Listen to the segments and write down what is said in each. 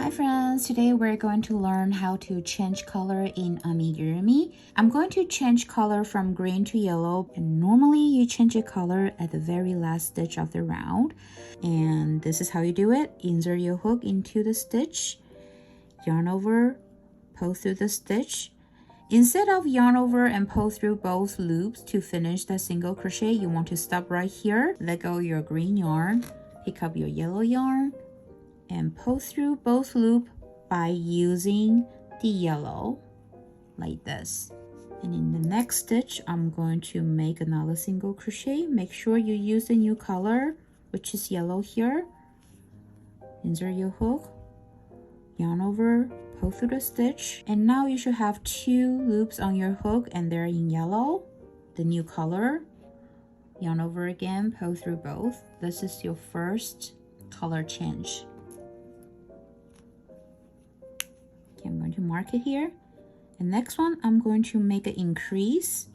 Hi friends, today we're going to learn how to change color in Amigurumi. I'm going to change color from green to yellow, and normally you change your color at the very last stitch of the round. And this is how you do it. Insert your hook into the stitch, yarn over, pull through the stitch. Instead of yarn over and pull through both loops to finish the single crochet, you want to stop right here, let go your green yarn, pick up your yellow yarn, and pull through both loops by using the yellow like this. And in the next stitch, I'm going to make another single crochet. Make sure you use the new color, which is yellow here. Insert your hook, yarn over, pull through the stitch, and now you should have 2 loops on your hook and they're in yellow, the new color. Yarn over again, pull through both. This is your first color change. Okay, I'm going to mark it here. And next one, I'm going to make an increase,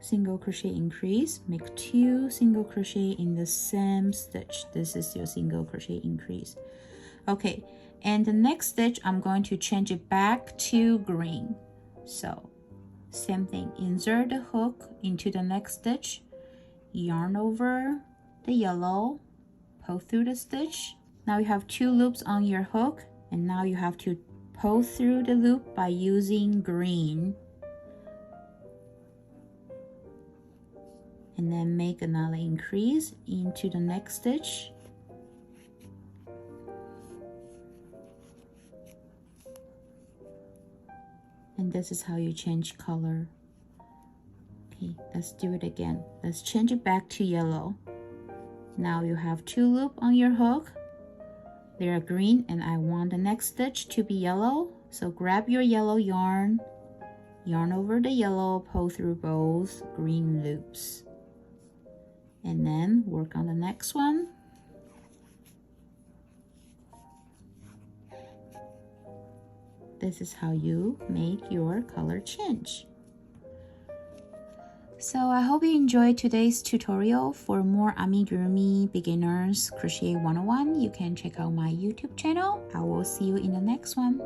single crochet increase. Make 2 single crochet in the same stitch. This is your single crochet increase. Okay, and the next stitch, I'm going to change it back to green. So same thing, insert the hook into the next stitch, yarn over the yellow, pull through the stitch. Now you have 2 loops on your hook, and now you have to pull through the loop by using green. And then make another increase into the next stitch. And this is how you change color. Okay, let's do it again. Let's change it back to yellow. Now you have 2 loops on your hook. They are green and I want the next stitch to be yellow. So grab your yellow yarn, yarn over the yellow, pull through both green loops. And then work on the next one. This is how you make your color change. So I hope you enjoyed today's tutorial. For more Amigurumi Beginners Crochet 101, you can check out my YouTube channel. I will see you in the next one.